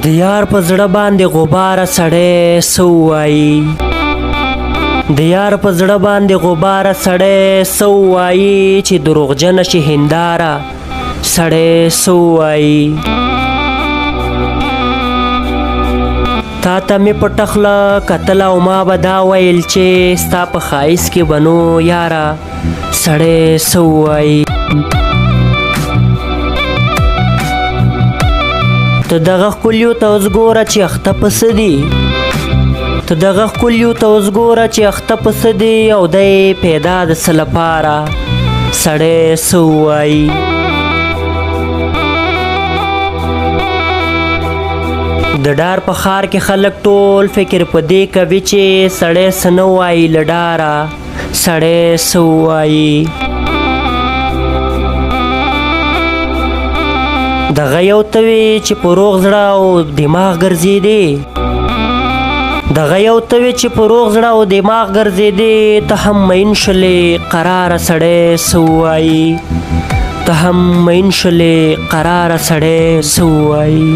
د یار په زړه باندې غباره سړی څه ووایي د یار په زړه باندې غباره سړی څه ووایي چې دروغجنه شي هنداره سړی څه ووایي تا ته مې په ټخله کتل او ما به دا ویل چې ستا په ښایست کې به نو یاره سړی څه ووایي ته دغه ښکلیو ته اوس ګوره چې اخته پسه دي ته دغه ښکلیو ته اوس ګوره چې اخته پسه دي او دی پیدا د څه لپاره سړی څه ووایي د ډار په ښار کې خلک ټول فکر په دې کوي چې سړی څه نه وایي له ډاره سړی څه ووایي دغه یو ته وي چې په روغ زړه او دماغ ګرځېدې دغه یو ته وي چې په روغ زړه او دماغ ګرځېدې ته هم مین شلې قراره سړی څه ووایي ته هم مین شلې قراره سړی څه ووایي